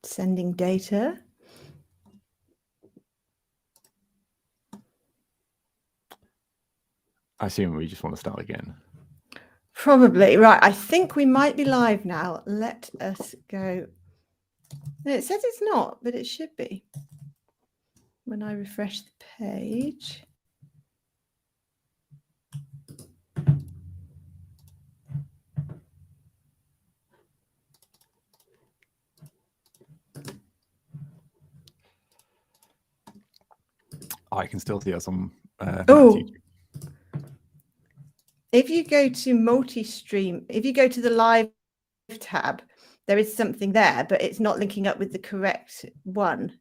Sending data. I assume we just want to start again. Probably. Right. I think we might be live now. Let us go. No, it says it's not, but it should be. When I refresh the page. I can still see us on Oh, if you go to multi-stream, if you go to the live tab, there is something there, but it's not linking up with the correct one.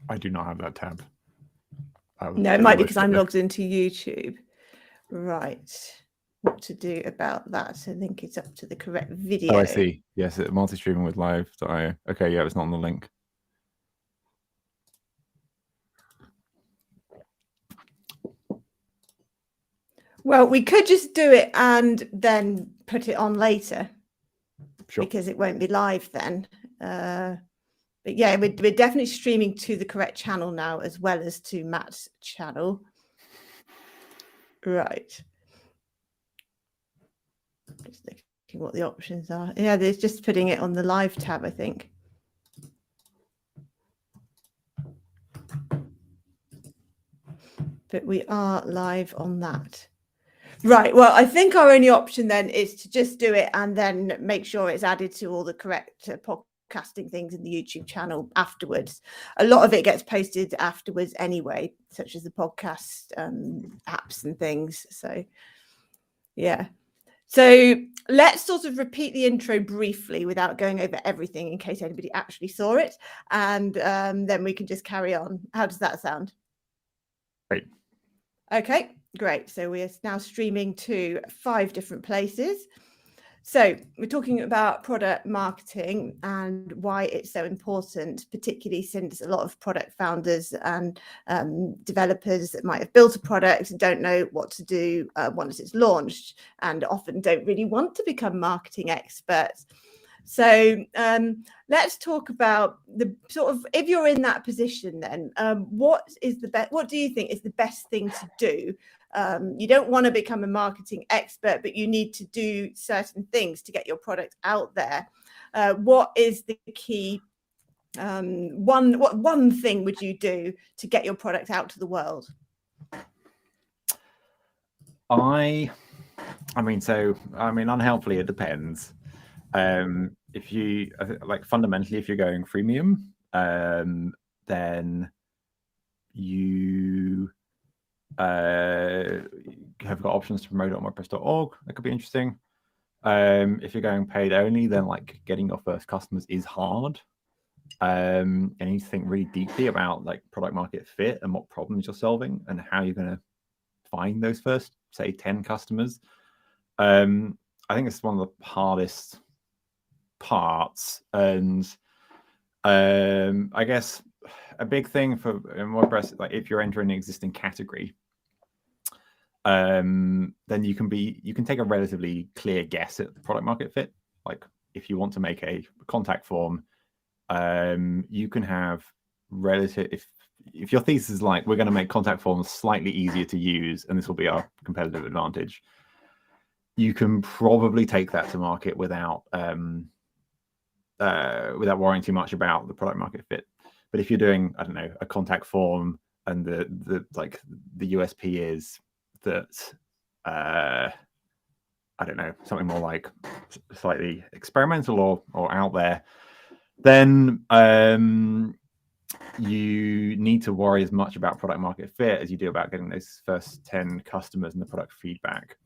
I do not have that tab. No, it might be because I'm logged into YouTube. Right. What to do about that? So link it up to the correct video. Oh, I see. Yes, multi-streaming with live.io. Okay, yeah, it's not on the link. Well, we could just do it and then put it on later. Sure. Because it won't be live then. But yeah, we're definitely streaming to the correct channel now, as well as to Matt's channel. Right. Just looking what the options are. Yeah, there's just putting it on the live tab, I think. But we are live on that. Right. Well, I think our only option then is to just do it and then make sure it's added to all the correct podcasting things in the YouTube channel afterwards. A lot of it gets posted afterwards anyway, such as the podcast apps and things. So, yeah. So let's sort of repeat the intro briefly without going over everything in case anybody actually saw it. And then we can just carry on. How does that sound? Great. Okay, great. So we are now streaming to 5 different places. So we're talking about product marketing and why it's so important, particularly since a lot of product founders and developers that might have built a product don't know what to do once it's launched and often don't really want to become marketing experts. So let's talk about the sort of, if you're in that position, then what do you think is the best thing to do? You don't want to become a marketing expert, but you need to do certain things to get your product out there. What is the key? What one thing would you do to get your product out to the world? Unhelpfully, it depends. If you fundamentally, if you're going freemium, then you have got options to promote it on WordPress.org. That could be interesting. If you're going paid only, then getting your first customers is hard. And you need to think really deeply about product market fit and what problems you're solving and how you're going to find those first, say, 10 customers. I think it's one of the hardest parts. And I guess a big thing for WordPress, if you're entering an existing category, then you can take a relatively clear guess at the product market fit. If you want to make a contact form, you can have if your thesis is we're going to make contact forms slightly easier to use and this will be our competitive advantage, you can probably take that to market without worrying too much about the product market fit. But if you're doing, I don't know, a contact form and the USP is that I don't know, something more slightly experimental or out there, then you need to worry as much about product market fit as you do about getting those first 10 customers and the product feedback.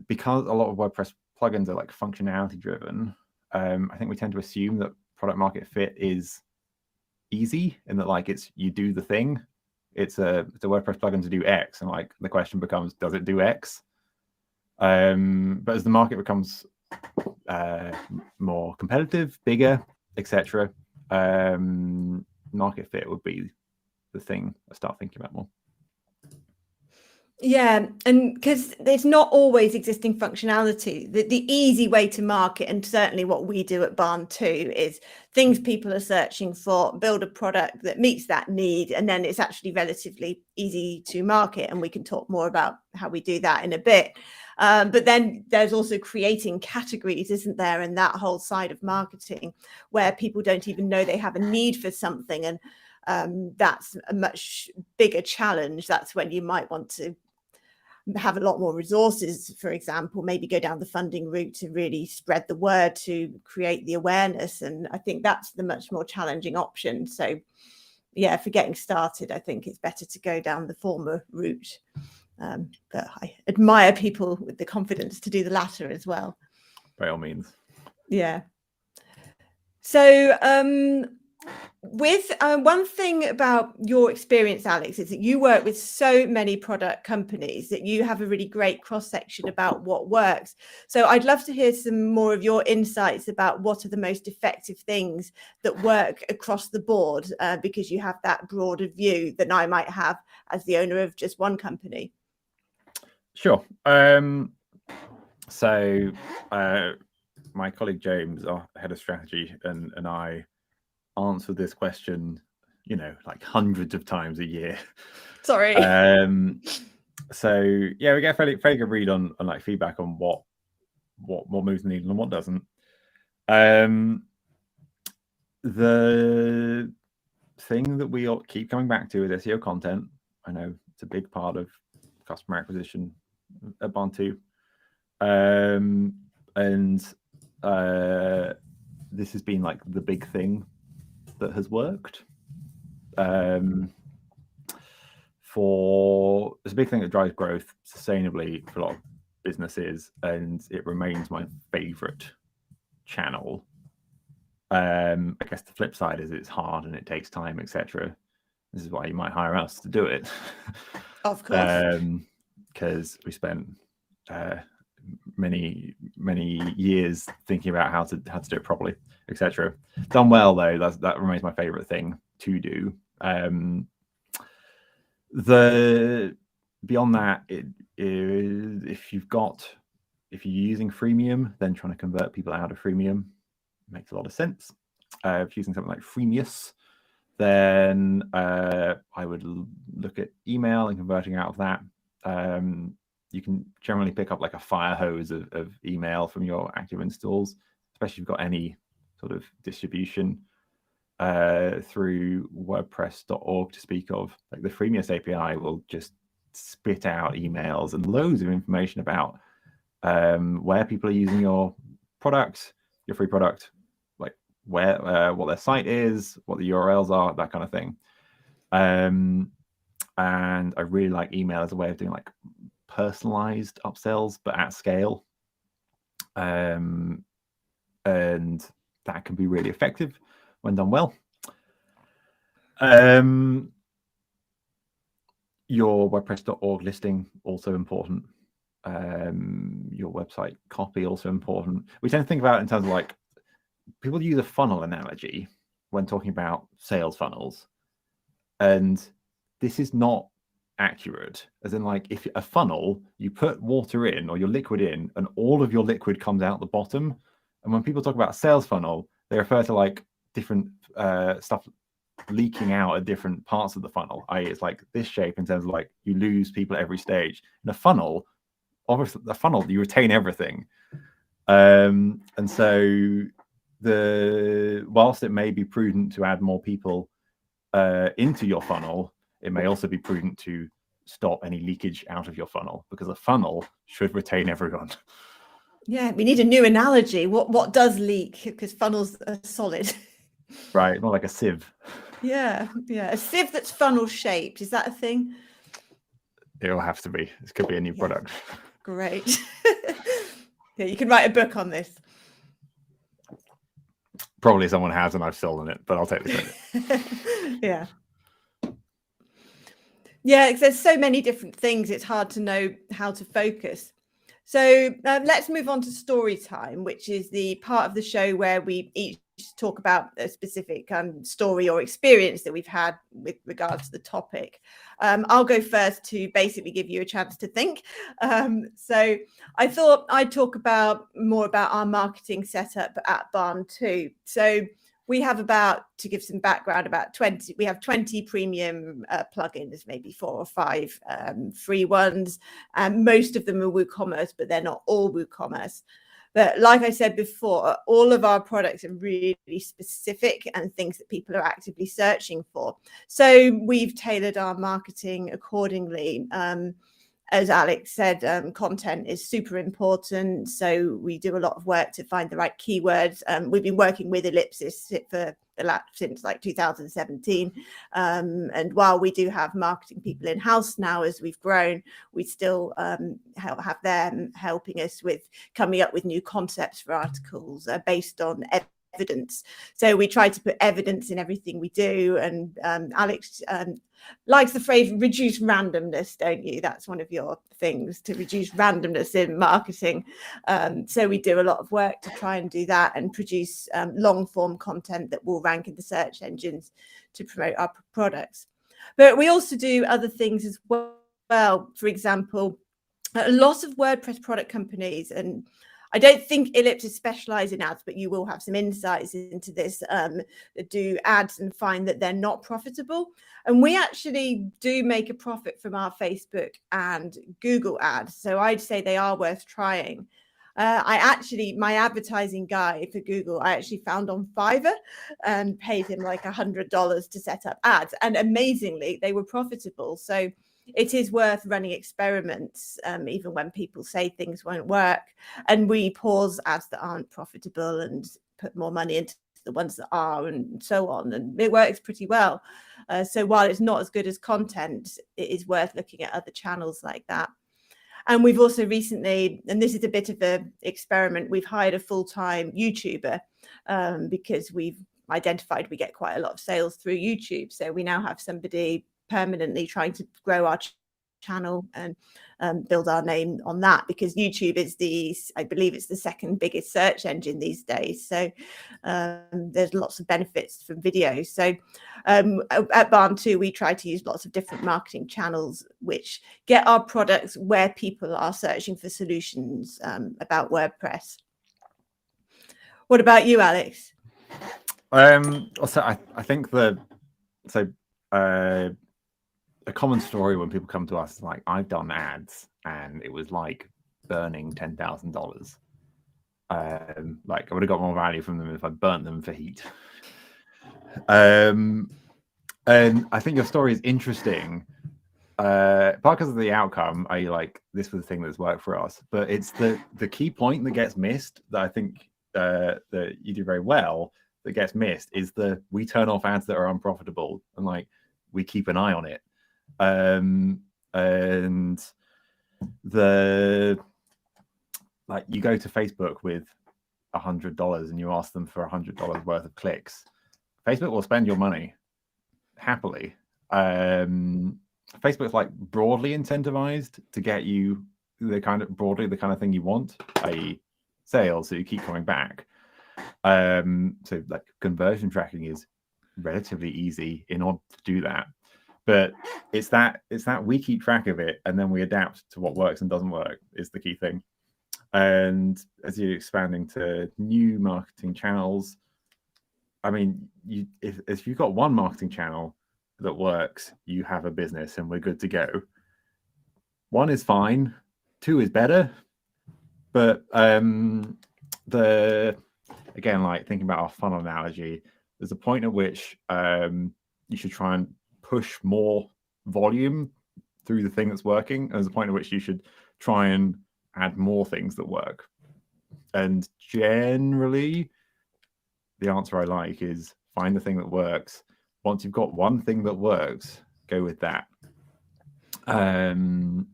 Because a lot of WordPress plugins are functionality driven, I think we tend to assume that product market fit is easy and that it's you do the thing. It's a WordPress plugin to do X, and the question becomes, does it do X? But as the market becomes more competitive, bigger, etc., market fit would be the thing I start thinking about more. Yeah, and because there's not always existing functionality, the easy way to market, and certainly what we do at Barn2, is things people are searching for, build a product that meets that need, and then it's actually relatively easy to market. And we can talk more about how we do that in a bit. But then there's also creating categories, isn't there? And that whole side of marketing where people don't even know they have a need for something. And that's a much bigger challenge. That's when you might want to have a lot more resources, for example, maybe go down the funding route to really spread the word to create the awareness. And I think that's the much more challenging option. So yeah, for getting started, I think it's better to go down the former route. But I admire people with the confidence to do the latter as well. By all means. Yeah. So with one thing about your experience, Alex, is that you work with so many product companies that you have a really great cross-section about what works. So I'd love to hear some more of your insights about what are the most effective things that work across the board, because you have that broader view than I might have as the owner of just one company. Sure. So my colleague James, our head of strategy, and I answer this question, like hundreds of times a year. Sorry. So yeah, we get a fairly good read on like feedback on what moves the needle and what doesn't. The thing that we all keep coming back to is SEO content. I know it's a big part of customer acquisition at Barn2. And this has been like the big thing that has worked. It's a big thing that drives growth sustainably for a lot of businesses, and it remains my favorite channel. I guess the flip side is it's hard and it takes time, etc. This is why you might hire us to do it. Of course. Because we spent many years thinking about how to do it properly, etc. Done well though, that remains my favorite thing to do. Beyond that, it is if you're using freemium, then trying to convert people out of freemium makes a lot of sense. If you're using something like Freemius, then I would look at email and converting out of that. You can generally pick up like a fire hose of email from your active installs, especially if you've got any sort of distribution through WordPress.org to speak of. Like the Freemius API will just spit out emails and loads of information about where people are using your product, your free product, like where what their site is, what the URLs are, that kind of thing. And I really like email as a way of doing like personalized upsells, but at scale. And that can be really effective when done well. Your WordPress.org listing also important. Your website copy also important. We tend to think about it in terms of like people use a funnel analogy when talking about sales funnels, and this is not accurate. As in, like, if a funnel, you put water in or your liquid in, and all of your liquid comes out the bottom. And when people talk about sales funnel, they refer to like different stuff leaking out at different parts of the funnel. I.e., it's like this shape in terms of like you lose people at every stage. In a funnel, obviously, the funnel you retain everything. And so whilst it may be prudent to add more people into your funnel, it may also be prudent to stop any leakage out of your funnel, because a funnel should retain everyone. Yeah, we need a new analogy. What does leak? Because funnels are solid. Right, not like a sieve. Yeah, a sieve that's funnel shaped. Is that a thing? It'll have to be. This could be a new product. Great. Yeah, you can write a book on this. Probably someone has, and I've stolen it, but I'll take the credit. Yeah. Yeah, because there's so many different things, it's hard to know how to focus. So let's move on to story time, which is the part of the show where we each to talk about a specific story or experience that we've had with regards to the topic. I'll go first to basically give you a chance to think. So I thought I'd talk more about our marketing setup at Barn2. So we have to give some background, we have 20 premium plugins, maybe 4 or 5 free ones. And most of them are WooCommerce, but they're not all WooCommerce. But like I said before, all of our products are really specific and things that people are actively searching for. So we've tailored our marketing accordingly. As Alex said, content is super important. So we do a lot of work to find the right keywords. We've been working with Ellipsis since like 2017. And while we do have marketing people in-house now, as we've grown, we still have them helping us with coming up with new concepts for articles based on evidence. So we try to put evidence in everything we do. And Alex likes the phrase reduce randomness, don't you? That's one of your things, to reduce randomness in marketing. So we do a lot of work to try and do that and produce long form content that will rank in the search engines to promote our products. But we also do other things as well. For example, a lot of WordPress product companies, and I don't think Ellipsis specialize in ads, but you will have some insights into this, do ads and find that they're not profitable. And we actually do make a profit from our Facebook and Google ads. So I'd say they are worth trying. My advertising guy for Google, I actually found on Fiverr and paid him like $100 to set up ads. And amazingly, they were profitable. So it is worth running experiments, even when people say things won't work. And we pause ads that aren't profitable and put more money into the ones that are, and so on. And it works pretty well. So while it's not as good as content, it is worth looking at other channels like that. And we've also recently, and this is a bit of an experiment, we've hired a full-time YouTuber because we've identified we get quite a lot of sales through YouTube. So we now have somebody permanently trying to grow our channel and build our name on that, because YouTube is I believe it's the second biggest search engine these days. So there's lots of benefits from video. So at Barn2, we try to use lots of different marketing channels which get our products where people are searching for solutions about WordPress. What about you, Alex? Also, I think a common story when people come to us is like, I've done ads and it was like burning $10,000. Like I would have got more value from them if I burnt them for heat. And I think your story is interesting, part because of the outcome. This was the thing that's worked for us, but it's the key point that gets missed that I think that you do very well that gets missed is we turn off ads that are unprofitable and like we keep an eye on it. And you go to Facebook with $100 and you ask them for $100 worth of clicks, Facebook will spend your money happily. Facebook's like broadly incentivized to get you the kind of thing you want, i.e. sales, so you keep coming back. So like conversion tracking is relatively easy in order to do that. But it's that we keep track of it and then we adapt to what works and doesn't work is the key thing. And as you're expanding to new marketing channels, I mean, if you've got one marketing channel that works, you have a business and we're good to go. 1 is fine, 2 is better. But again, like thinking about our funnel analogy, there's a point at which you should try and push more volume through the thing that's working. And there's a point at which you should try and add more things that work. And generally, the answer I like is find the thing that works. Once you've got one thing that works, go with that. And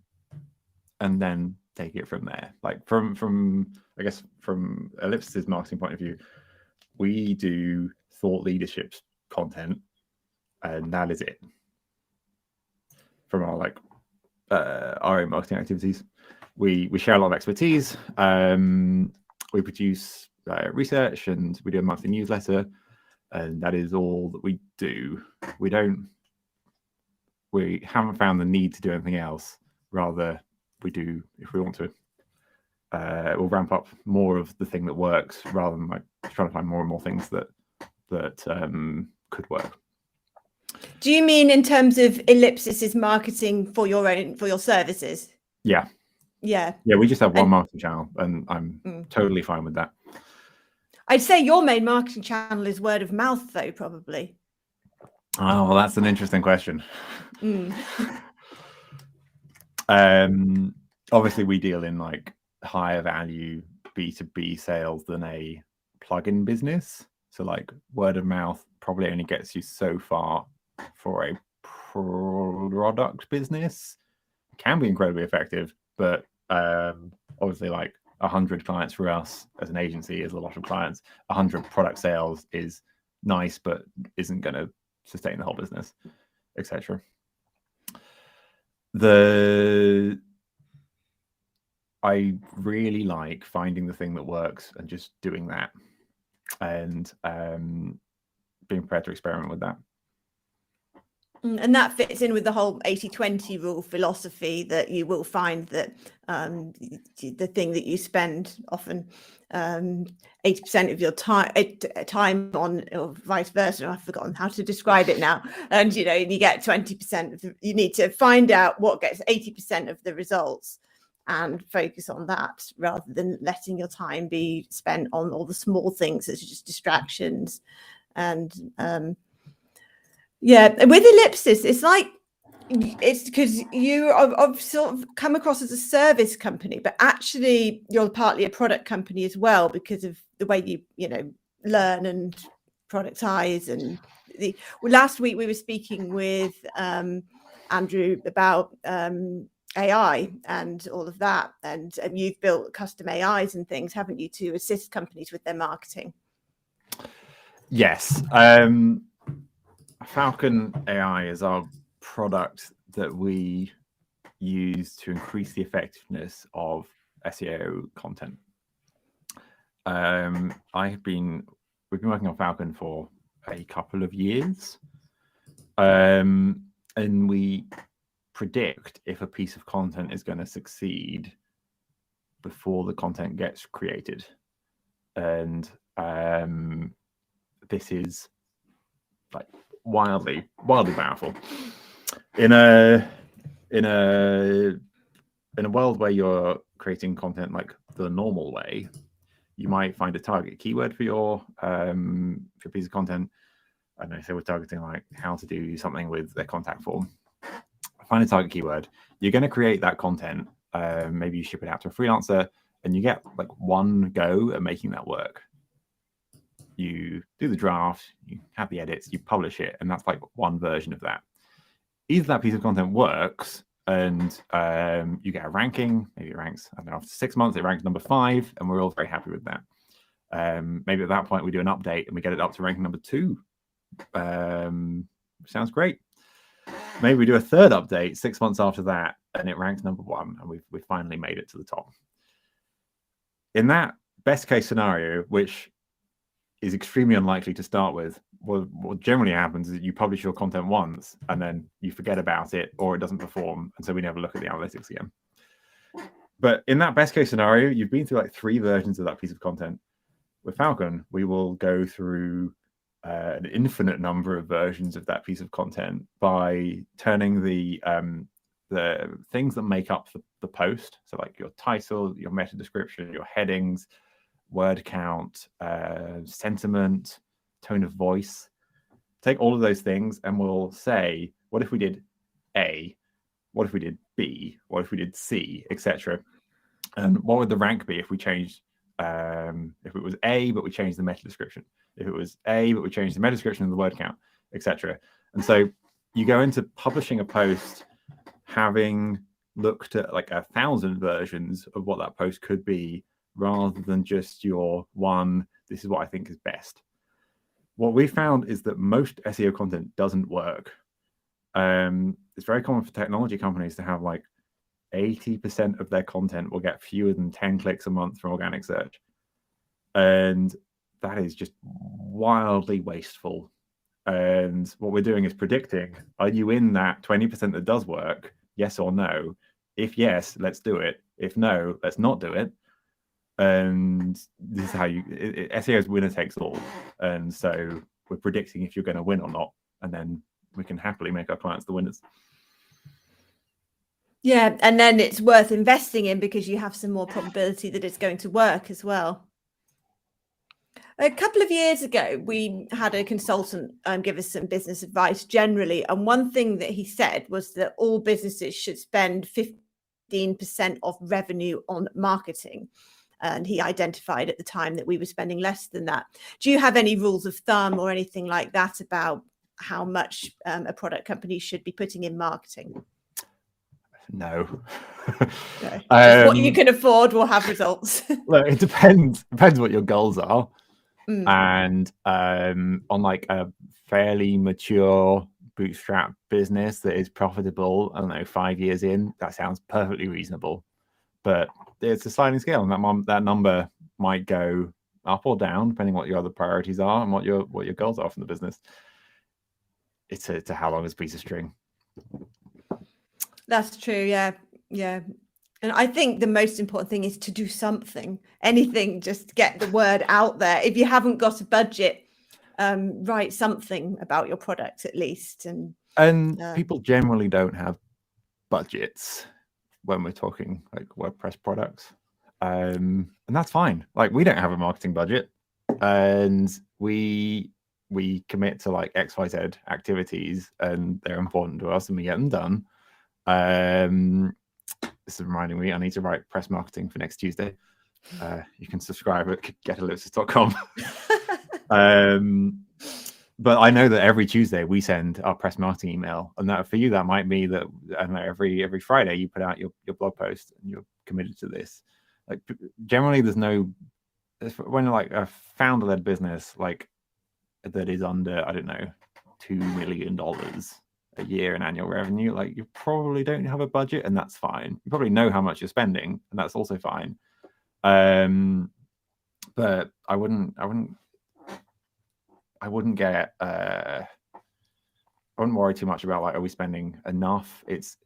then take it from there. Like from Ellipsis' marketing point of view, we do thought leadership content, and that is it. From our our own marketing activities, we share a lot of expertise. We produce research, and we do a monthly newsletter, and that is all that we do. We haven't found the need to do anything else. Rather, we do, if we want to, we'll ramp up more of the thing that works rather than like trying to find more and more things that could work. Do you mean in terms of Ellipsis's marketing for your services? Yeah. We just have one marketing channel, and I'm totally fine with that. I'd say your main marketing channel is word of mouth, though, probably. Oh, well, that's an interesting question. Obviously, we deal in like higher value B2B sales than a plugin business. So like word of mouth probably only gets you so far for a product business. It can be incredibly effective, but obviously like 100 clients for us as an agency is a lot of clients. 100 product sales is nice, but isn't going to sustain the whole business, etc. I really like finding the thing that works and just doing that, and being prepared to experiment with that. And that fits in with the whole 80-20 rule philosophy, that you will find that the thing that you spend often 80% of your time on, or vice versa. I've forgotten how to describe it now. And you get 20%. You need to find out what gets 80% of the results and focus on that, rather than letting your time be spent on all the small things that are just distractions. And with Ellipsis, it's because you have sort of come across as a service company, but actually you're partly a product company as well, because of the way you learn and productize. And last week we were speaking with Andrew about AI and all of that, and you've built custom AIs and things, haven't you, to assist companies with their marketing? Yes. Falcon AI is our product that we use to increase the effectiveness of SEO content. We've been working on Falcon for a couple of years, and we predict if a piece of content is going to succeed before the content gets created. And this is like wildly powerful in a world where you're creating content like the normal way. You might find a target keyword for your piece of content. I don't know, say we're targeting like how to do something with their contact form. Find a target keyword. You're going to create that content. Maybe you ship it out to a freelancer, and you get like one go at making that work. You do the draft, you have the edits, you publish it, and that's like one version of that. Either that piece of content works and you get a ranking. Maybe it ranks, I don't know, after 6 months, it ranks number 5, and we're all very happy with that. Maybe at that point we do an update and we get it up to ranking number 2. Sounds great. Maybe we do a third update 6 months after that, and it ranks number 1, and we've finally made it to the top. In that best case scenario, which is extremely unlikely to start with, what generally happens is you publish your content once and then you forget about it, or it doesn't perform, and so we never look at the analytics again. But in that best case scenario, you've been through like 3 versions of that piece of content. With Falcon, we will go through an infinite number of versions of that piece of content by turning the things that make up the post, so like your title, your meta description, your headings, word count, sentiment, tone of voice. Take all of those things and we'll say, what if we did A? What if we did B? What if we did C, etc.? And what would the rank be if we changed, if it was A, but we changed the meta description? If it was A, but we changed the meta description and the word count, etc. And so you go into publishing a post having looked at like 1,000 versions of what that post could be, rather than just your one, this is what I think is best. What we found is that most SEO content doesn't work. It's very common for technology companies to have like 80% of their content will get fewer than 10 clicks a month from organic search. And that is just wildly wasteful. And what we're doing is predicting, are you in that 20% that does work? Yes or no? If yes, let's do it. If no, let's not do it. And this is how SEO is winner takes all. And so we're predicting if you're going to win or not. And then we can happily make our clients the winners. Yeah, and then it's worth investing in because you have some more probability that it's going to work as well. A couple of years ago, we had a consultant give us some business advice generally. And one thing that he said was that all businesses should spend 15% of revenue on marketing. And he identified at the time that we were spending less than that. Do you have any rules of thumb or anything like that about how much a product company should be putting in marketing? No. No. Just what you can afford will have results. Look, it depends what your goals are. And on like a fairly mature bootstrap business that is profitable, I don't know, 5 years in, that sounds perfectly reasonable. But it's a sliding scale, and that number might go up or down depending what your other priorities are and what your goals are from the business. It's a how long is a piece of string. That's true. Yeah. And I think the most important thing is to do something, anything, just get the word out there. If you haven't got a budget, write something about your product at least. And people generally don't have budgets when we're talking like WordPress products. And that's fine. Like, we don't have a marketing budget, and we commit to like XYZ activities, and they're important to us, and we get them done. This is reminding me I need to write press marketing for next Tuesday. You can subscribe at getellipsis.com. But I know that every Tuesday we send our press marketing email, and that for you that might be that, I don't know, every Friday you put out your blog post and you're committed to this. Like, generally there's no, when like a founder-led business like that is under, I don't know, $2 million a year in annual revenue, like, you probably don't have a budget, and that's fine. You probably know how much you're spending, and that's also fine. But I wouldn't get I wouldn't worry too much about like, are we spending enough? It's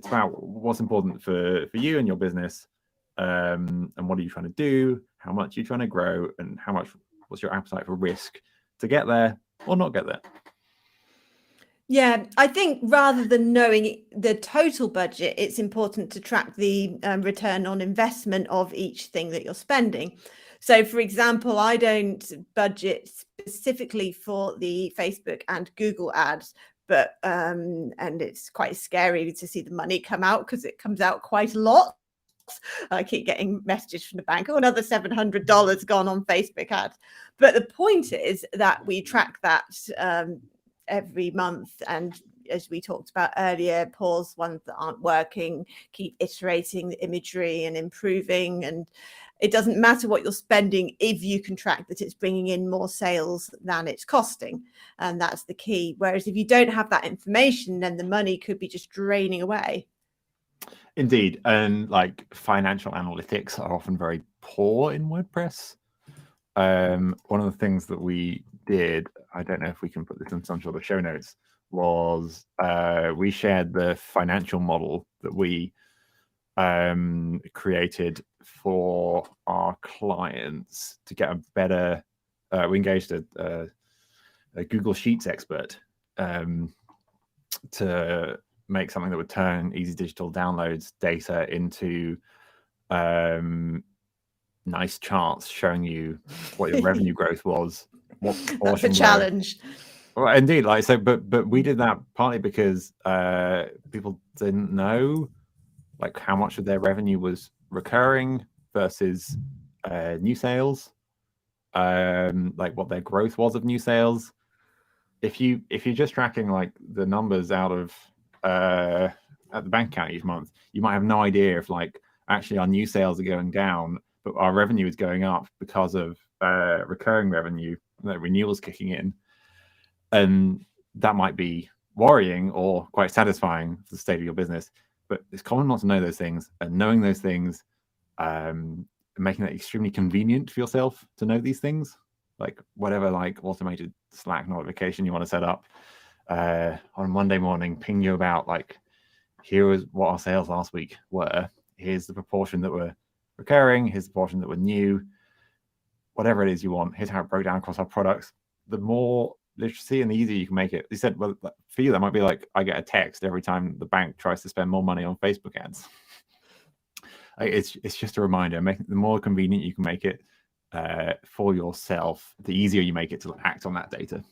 about what's important for you and your business, and what are you trying to do, how much you're trying to grow, and what's your appetite for risk to get there or not get there. Yeah, I think rather than knowing the total budget, it's important to track the return on investment of each thing that you're spending. So, for example, I don't budget specifically for the Facebook and Google ads, but and it's quite scary to see the money come out because it comes out quite a lot. I keep getting messages from the bank, oh, another $700 gone on Facebook ads. But the point is that we track that every month, and as we talked about earlier, pause ones that aren't working, keep iterating the imagery and improving. And it doesn't matter what you're spending if you can track that it's bringing in more sales than it's costing, and that's the key. Whereas if you don't have that information, then the money could be just draining away. Indeed. And like, financial analytics are often very poor in WordPress. One of the things that we did, I don't know if we can put this in some sort of show notes, was we shared the financial model that we created for our clients to get a better, we engaged a Google Sheets expert to make something that would turn Easy Digital Downloads data into nice charts showing you what your revenue growth was. That's a challenge. Well, indeed, like, so, but we did that partly because people didn't know like how much of their revenue was recurring versus new sales, like what their growth was of new sales. If you're just tracking like the numbers out of at the bank account each month, you might have no idea if like actually our new sales are going down, but our revenue is going up because of recurring revenue, the renewals kicking in. And that might be worrying or quite satisfying for the state of your business. But it's common not to know those things, and knowing those things making it extremely convenient for yourself to know these things, like whatever like automated Slack notification you want to set up on Monday morning, ping you about like, here is what our sales last week were. Here's the proportion that were recurring. Here's the proportion that were new. Whatever it is you want. Here's how it broke down across our products. The more literacy and the easier you can make it. You said, well, for you, that might be like, I get a text every time the bank tries to spend more money on Facebook ads. It's just a reminder. The more convenient you can make it for yourself, the easier you make it to act on that data.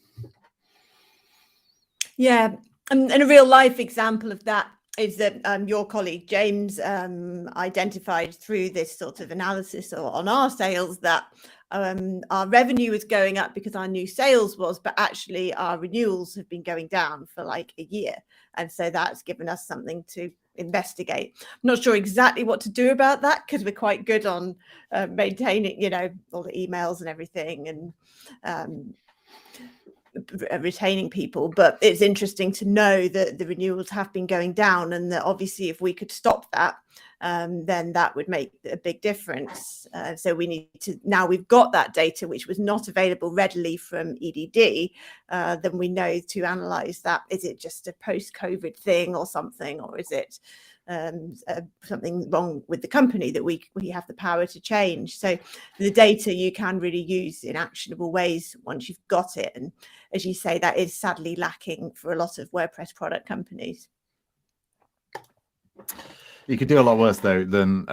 Yeah, and a real life example of that is that your colleague James identified through this sort of analysis on our sales that our revenue was going up because our new sales was, but actually our renewals have been going down for like a year. And so that's given us something to investigate. I'm not sure exactly what to do about that because we're quite good on maintaining, all the emails and everything and retaining people, but it's interesting to know that the renewals have been going down, and that obviously if we could stop that, then that would make a big difference. So we need to, now we've got that data which was not available readily from EDD, then we know to analyze that. Is it just a post-COVID thing or something, or is it something wrong with the company that we have the power to change? So the data you can really use in actionable ways once you've got it, and as you say, that is sadly lacking for a lot of WordPress product companies. You could do a lot worse though than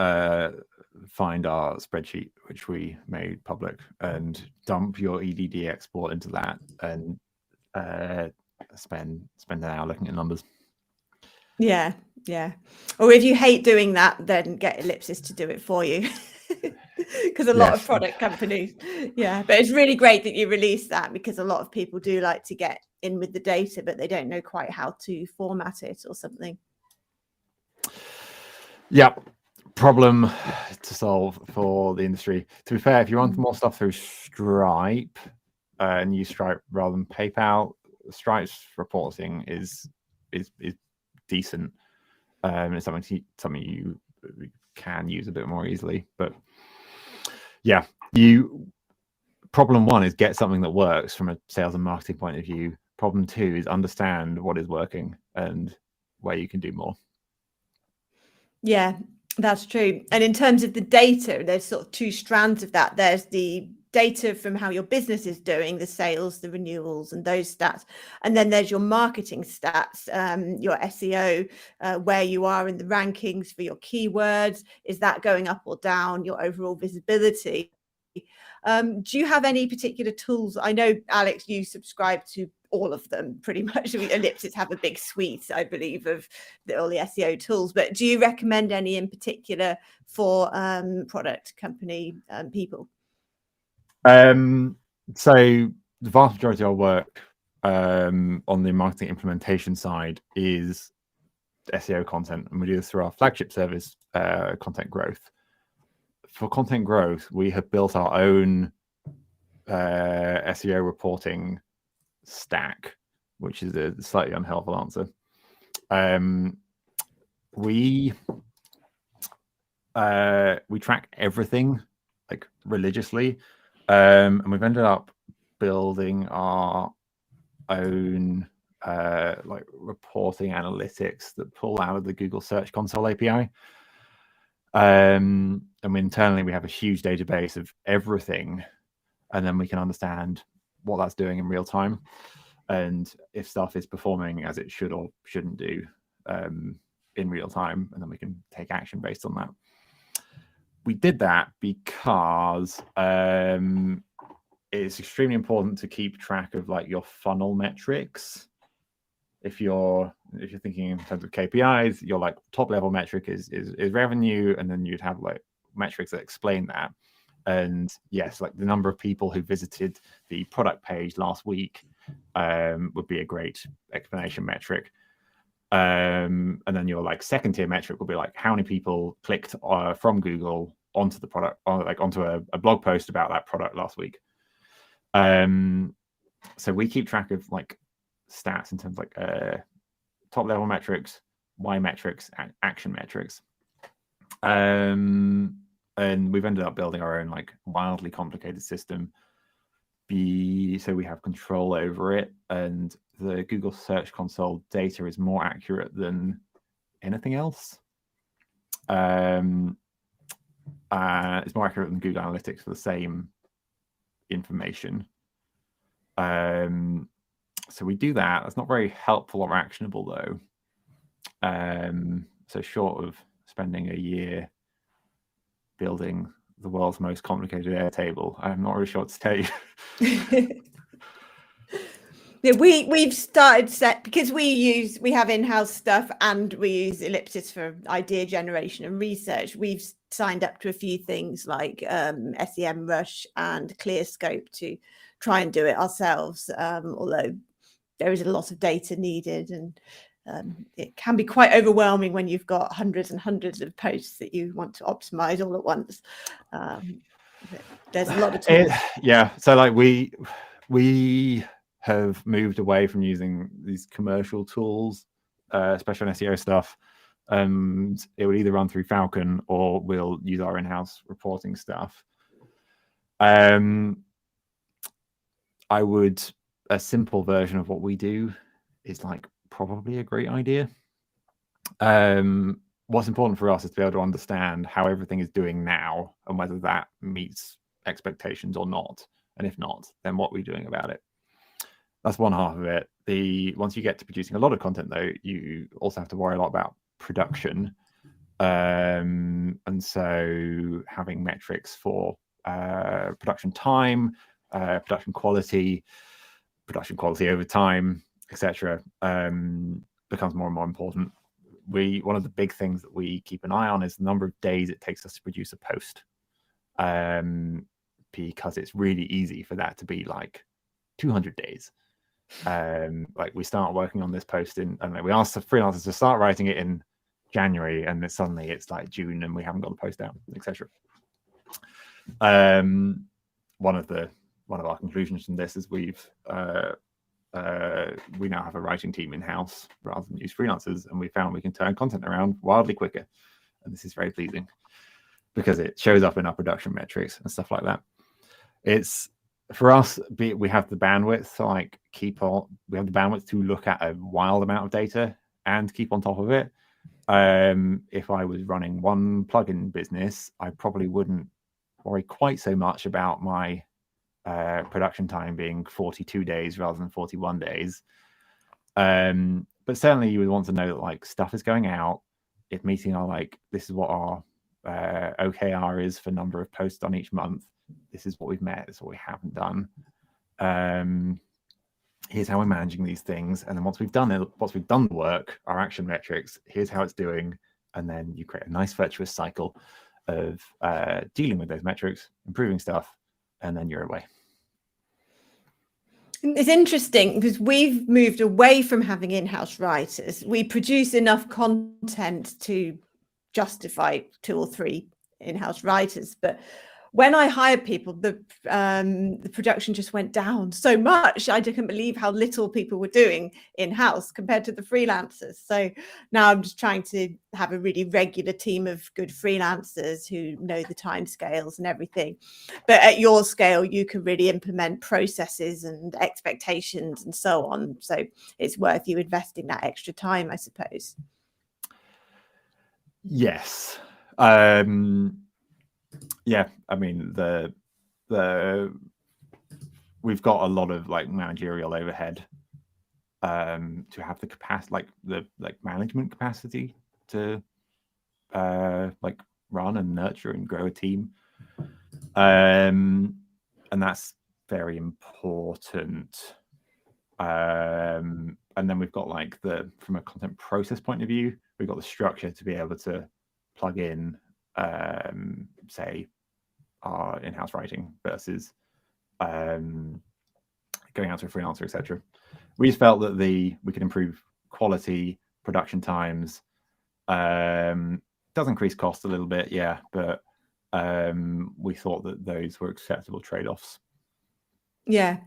find our spreadsheet, which we made public, and dump your EDD export into that and spend an hour looking at numbers. Yeah. Or if you hate doing that, then get Ellipsis to do it for you. Because a lot of product companies, but it's really great that you released that, because a lot of people do like to get in with the data, but they don't know quite how to format it or something. Yeah, problem to solve for the industry. To be fair, if you want more stuff through Stripe and use Stripe rather than PayPal, Stripe's reporting is decent. It's something you can use a bit more easily. But yeah, problem one is get something that works from a sales and marketing point of view. Problem two is understand what is working and where you can do more. Yeah, that's true. And in terms of the data, there's sort of two strands of that. There's the data from how your business is doing, the sales, the renewals, and those stats. And then there's your marketing stats, your SEO, where you are in the rankings for your keywords. Is that going up or down? Your overall visibility. Do you have any particular tools? I know, Alex, you subscribe to all of them pretty much. Ellipsis have a big suite, I believe, of all the SEO tools, but do you recommend any in particular for product company people? So the vast majority of our work on the marketing implementation side is SEO content, and we do this through our flagship service, Content Growth. For Content Growth, we have built our own SEO reporting stack, which is a slightly unhelpful answer. We track everything like religiously, and we've ended up building our own like reporting analytics that pull out of the Google Search Console API. And internally we have a huge database of everything, and then we can understand what that's doing in real time, and if stuff is performing as it should or shouldn't do in real time, and then we can take action based on that. We did that because it's extremely important to keep track of like your funnel metrics. If you're thinking in terms of KPIs, your like top level metric is revenue, and then you'd have like metrics that explain that. And yes, like the number of people who visited the product page last week would be a great explanation metric. And then your like second tier metric would be like how many people clicked from Google onto the product, or like onto a blog post about that product last week. So we keep track of like stats in terms of like top level metrics, Y metrics, and action metrics. and we've ended up building our own like wildly complicated system. So we have control over it, and the Google Search Console data is more accurate than anything else. It's more accurate than Google Analytics for the same information. So we do that. That's not very helpful or actionable though. So short of spending a year building the world's most complicated Airtable, I'm not really sure what to tell you. Yeah, we've started because we have in-house stuff and we use Ellipsis for idea generation and research. We've signed up to a few things like SEMrush and ClearScope to try and do it ourselves, although there is a lot of data needed, and it can be quite overwhelming when you've got hundreds and hundreds of posts that you want to optimize all at once. There's a lot of tools. Yeah, so like we have moved away from using these commercial tools, especially on SEO stuff. And it would either run through Falcon or we'll use our in-house reporting stuff. A simple version of what we do is like probably a great idea. What's important for us is to be able to understand how everything is doing now and whether that meets expectations or not. And if not, then what are we doing about it? That's one half of it. Once you get to producing a lot of content, though, you also have to worry a lot about production. And so having metrics for production time, production quality over time, etc., becomes more and more important. One of the big things that we keep an eye on is the number of days it takes us to produce a post, because it's really easy for that to be like 200 days. Like we start working on this post we asked the freelancers to start writing it in January, and then suddenly it's like June and we haven't got the post out, etc. One of our conclusions from this is we now have a writing team in house rather than use freelancers, and we found we can turn content around wildly quicker, and this is very pleasing because it shows up in our production metrics and stuff like that. It's for us, we have the bandwidth to like we have the bandwidth to look at a wild amount of data and keep on top of it. If I was running one plugin business, I probably wouldn't worry quite so much about my production time being 42 days rather than 41 days. But certainly you would want to know that like stuff is going out, it's meeting our this is what our OKR is for number of posts on each month. This is what we've met, this is what we haven't done. Here's how we're managing these things. And then once we've done the work, our action metrics, here's how it's doing. And then you create a nice virtuous cycle of dealing with those metrics, improving stuff, and then you're away. It's interesting because we've moved away from having in-house writers. We produce enough content to justify 2 or 3 in-house writers, but when I hired people, the production just went down so much. I couldn't believe how little people were doing in-house compared to the freelancers. So now I'm just trying to have a really regular team of good freelancers who know the timescales and everything. But at your scale, you can really implement processes and expectations and so on. So it's worth you investing that extra time, I suppose. Yes. Yeah, I mean we've got a lot of managerial overhead to have the capacity, the management capacity to run and nurture and grow a team, and that's very important. And then we've got from a content process point of view, we've got the structure to be able to plug in say our in-house writing versus going out to a freelancer, etc. We just felt that we could improve quality, production times. Does increase cost a little bit, yeah, but we thought that those were acceptable trade-offs. Yeah,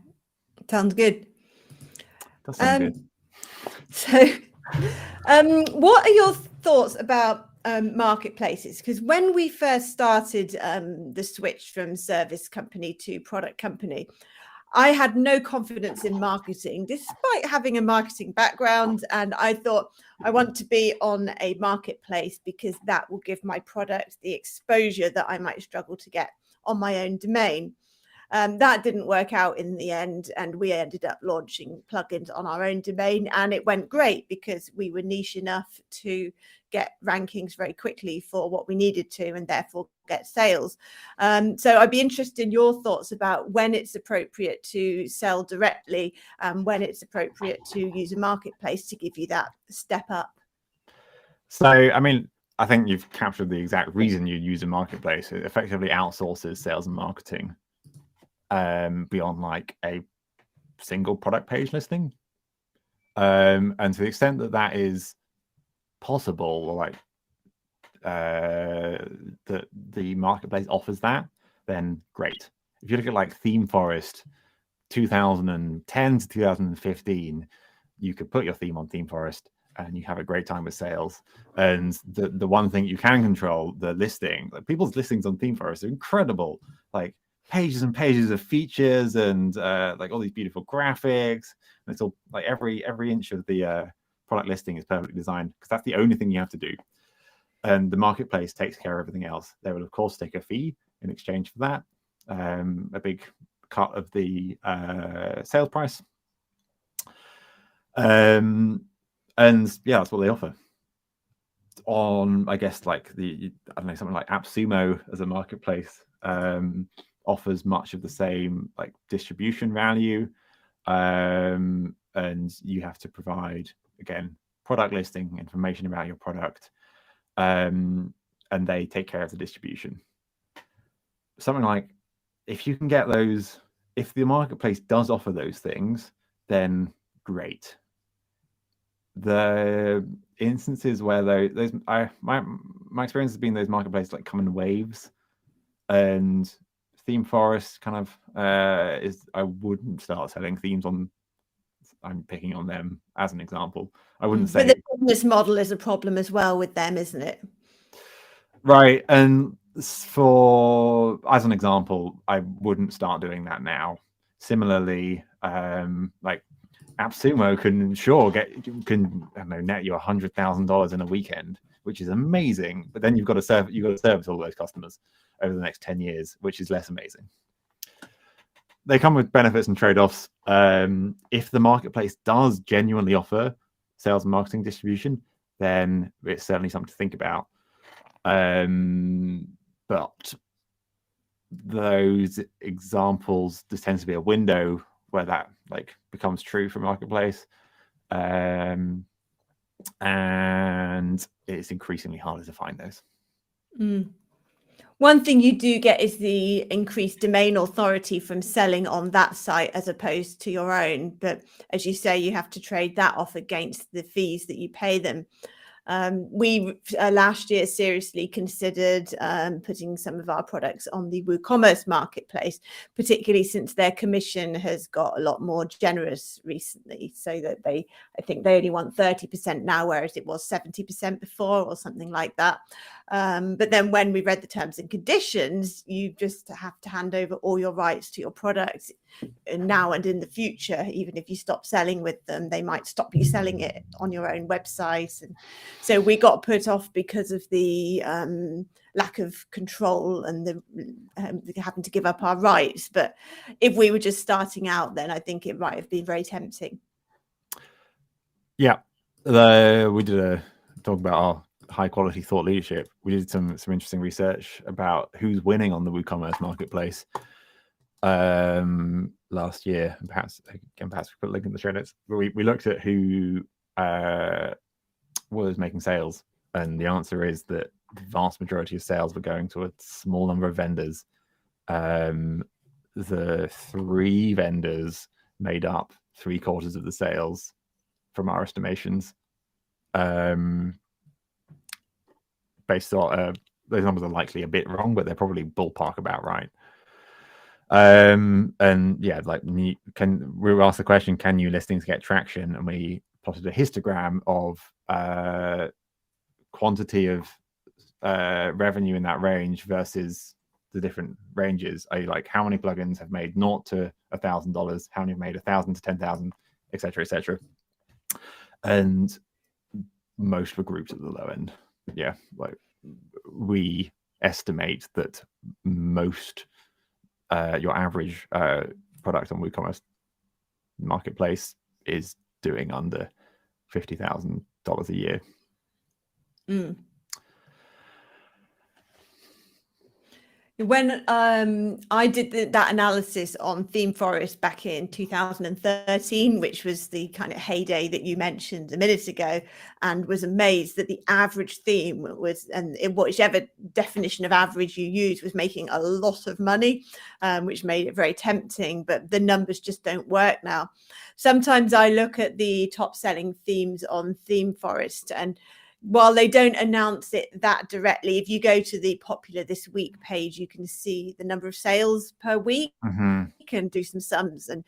sounds good. Does sound good. So what are your thoughts about marketplaces, because when we first started the switch from service company to product company, I had no confidence in marketing, despite having a marketing background. And I thought, I want to be on a marketplace because that will give my product the exposure that I might struggle to get on my own domain. That didn't work out in the end, and we ended up launching plugins on our own domain, and it went great because we were niche enough to get rankings very quickly for what we needed to, and therefore get sales. So I'd be interested in your thoughts about when it's appropriate to sell directly and when it's appropriate to use a marketplace to give you that step up. So, I mean, I think you've captured the exact reason you use a marketplace. It effectively outsources sales and marketing beyond like a single product page listing. And to the extent that that is possible, or like that the marketplace offers that, then great. If you look at like ThemeForest 2010 to 2015, you could put your theme on ThemeForest and you have a great time with sales. And the one thing you can control, the listing, like people's listings on ThemeForest are incredible. Like pages and pages of features and like all these beautiful graphics. And it's all like every inch of the product listing is perfectly designed, because that's the only thing you have to do. And the marketplace takes care of everything else. They will of course take a fee in exchange for that, a big cut of the sales price. And yeah, that's what they offer. On, I guess, like I don't know, something like AppSumo as a marketplace offers much of the same like distribution value, and you have to provide, again, product listing, information about your product, and they take care of the distribution. Something like, if you can get those, if the marketplace does offer those things, then great. The instances where my experience has been those marketplaces like come in waves, and ThemeForest kind of is, I wouldn't start selling themes on. I'm picking on them as an example. I wouldn't say. But the business model is a problem as well with them, isn't it? Right, and for as an example, I wouldn't start doing that now. Similarly, like AppSumo can I don't know, net you $100,000 in a weekend, which is amazing. But then you've got to service all those customers over the next 10 years, which is less amazing. They come with benefits and trade-offs. If the marketplace does genuinely offer sales and marketing distribution, then it's certainly something to think about. But those examples, there tends to be a window where that like becomes true for marketplace, and it's increasingly harder to find those. One thing you do get is the increased domain authority from selling on that site as opposed to your own. But as you say, you have to trade that off against the fees that you pay them. We last year seriously considered putting some of our products on the WooCommerce marketplace, particularly since their commission has got a lot more generous recently, so that I think they only want 30% now, whereas it was 70% before or something like that. But then when we read the terms and conditions, you just have to hand over all your rights to your products now and in the future. Even if you stop selling with them, they might stop you selling it on your own website. And so we got put off because of the lack of control and the having to give up our rights. But if we were just starting out, then I think it might have been very tempting. Yeah, we did a talk about our high quality thought leadership. We did some interesting research about who's winning on the WooCommerce marketplace last year. And perhaps we put a link in the show notes. We looked at who was making sales, and the answer is that the vast majority of sales were going to a small number of vendors. The 3 vendors made up 3/4 of the sales from our estimations. Based on those numbers are likely a bit wrong, but they're probably ballpark about right. And yeah, like we were asked the question, can new listings get traction? And we plotted a histogram of quantity of revenue in that range versus the different ranges. Are you like, how many plugins have made $0 to $1,000? How many have made 1,000 to 10,000, etc., etc.? And most were grouped at the low end. Yeah, like we estimate that most your average product on WooCommerce marketplace is doing under $50,000 a year. When I did that analysis on ThemeForest back in 2013, which was the kind of heyday that you mentioned a minute ago, and was amazed that the average theme was, and whichever definition of average you use, was making a lot of money, which made it very tempting, but the numbers just don't work now. Sometimes I look at the top selling themes on ThemeForest, and while they don't announce it that directly, if you go to the popular this week page, you can see the number of sales per week. You can do some sums, and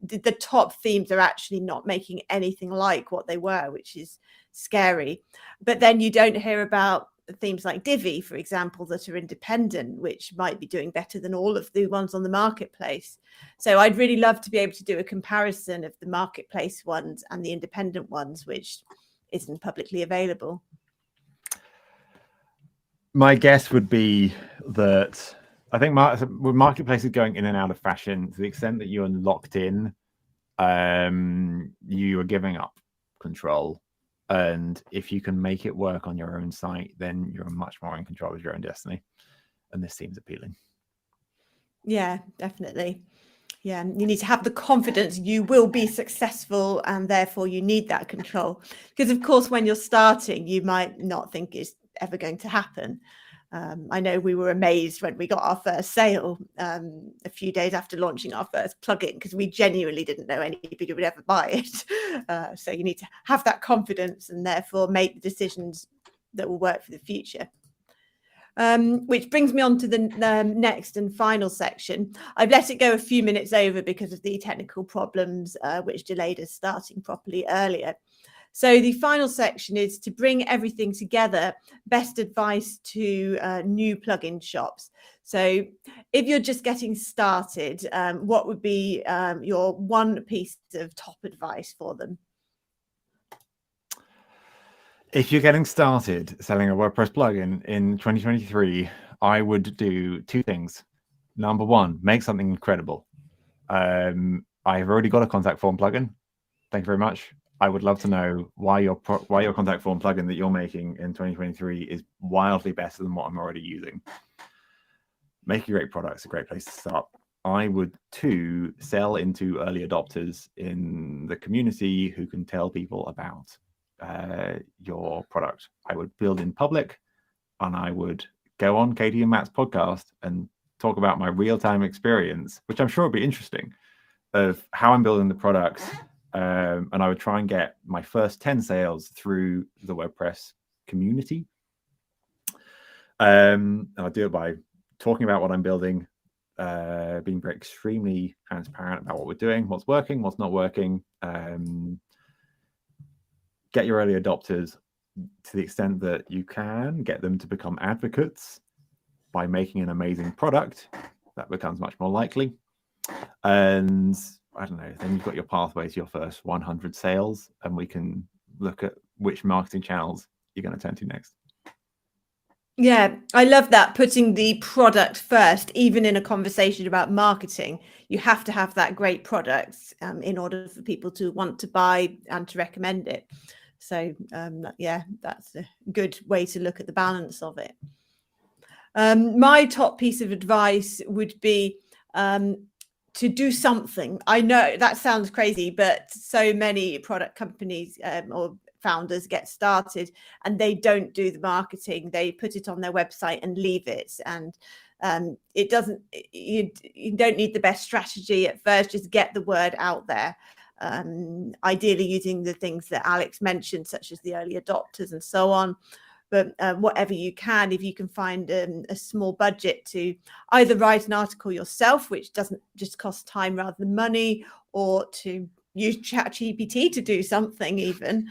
the top themes are actually not making anything like what they were, which is scary. But then you don't hear about themes like Divi, for example, that are independent, which might be doing better than all of the ones on the marketplace. So I'd really love to be able to do a comparison of the marketplace ones and the independent ones, which isn't publicly available. My guess would be that I think marketplace is going in and out of fashion to the extent that you're locked in. You are giving up control, and if you can make it work on your own site, then you're much more in control of your own destiny, and this seems appealing. Yeah, definitely. Yeah, you need to have the confidence you will be successful, and therefore you need that control. Because, of course, when you're starting, you might not think it's ever going to happen. I know we were amazed when we got our first sale a few days after launching our first plugin, because we genuinely didn't know anybody would ever buy it. So you need to have that confidence and therefore make the decisions that will work for the future. Which brings me on to the next and final section. I've let it go a few minutes over because of the technical problems, which delayed us starting properly earlier. So the final section is to bring everything together, best advice to new plugin shops. So if you're just getting started, what would be your one piece of top advice for them? If you're getting started selling a WordPress plugin in 2023, I would do two things. Number one, make something incredible. I've already got a contact form plugin. Thank you very much. I would love to know why your contact form plugin that you're making in 2023 is wildly better than what I'm already using. Making great products is a great place to start. I would too sell into early adopters in the community who can tell people about your product. I would build in public, and I would go on Katie and Matt's podcast and talk about my real-time experience, which I'm sure would be interesting, of how I'm building the products. And I would try and get my first 10 sales through the WordPress community. And I'll do it by talking about what I'm building, being very extremely transparent about what we're doing, what's working, what's not working. Get your early adopters to the extent that you can, get them to become advocates by making an amazing product. That becomes much more likely. And I don't know, then you've got your pathway to your first 100 sales, and we can look at which marketing channels you're going to turn to next. Yeah, I love that, putting the product first. Even in a conversation about marketing, you have to have that great product in order for people to want to buy and to recommend it. So yeah, that's a good way to look at the balance of it. My top piece of advice would be to do something. I know that sounds crazy, but so many product companies or founders get started and they don't do the marketing. They put it on their website and leave it. And it doesn't, you don't need the best strategy at first, just get the word out there. Ideally using the things that Alex mentioned, such as the early adopters and so on. But whatever you can, if you can find a small budget to either write an article yourself, which doesn't just cost time rather than money, or to use ChatGPT to do something even.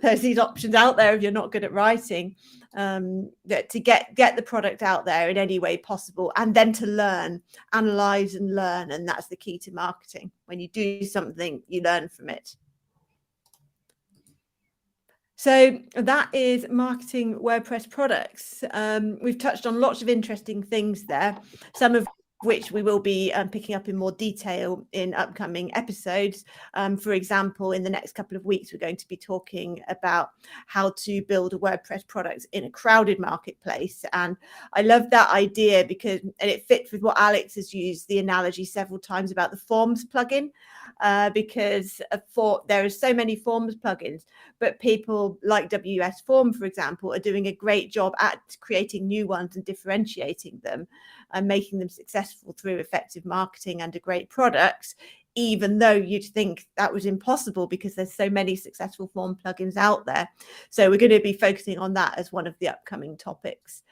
there's these options out there if you're not good at writing, that to get the product out there in any way possible, and then to learn, analyze and learn. And that's the key to marketing. When you do something, you learn from it. So that is marketing WordPress products. We've touched on lots of interesting things there, some of which we will be picking up in more detail in upcoming episodes. For example, in the next couple of weeks, we're going to be talking about how to build a WordPress product in a crowded marketplace. And I love that idea because it fits with what Alex has used the analogy several times about the Forms plugin, because there are so many Forms plugins, but people like WS Form, for example, are doing a great job at creating new ones and differentiating them and making them successful through effective marketing and a great product, even though you'd think that was impossible because there's so many successful Form plugins out there. So we're going to be focusing on that as one of the upcoming topics.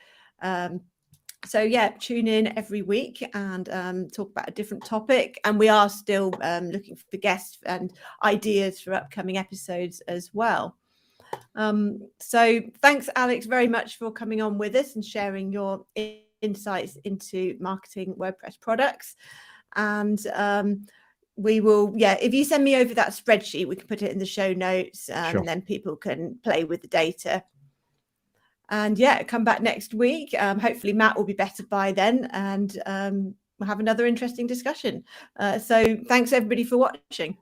So yeah, tune in every week and talk about a different topic. And we are still looking for guests and ideas for upcoming episodes as well. So thanks, Alex, very much for coming on with us and sharing your insights into marketing WordPress products. And we will, if you send me over that spreadsheet, we can put it in the show notes, Sure. and then people can play with the data. And come back next week. Hopefully Matt will be better by then, and we'll have another interesting discussion. So thanks everybody for watching.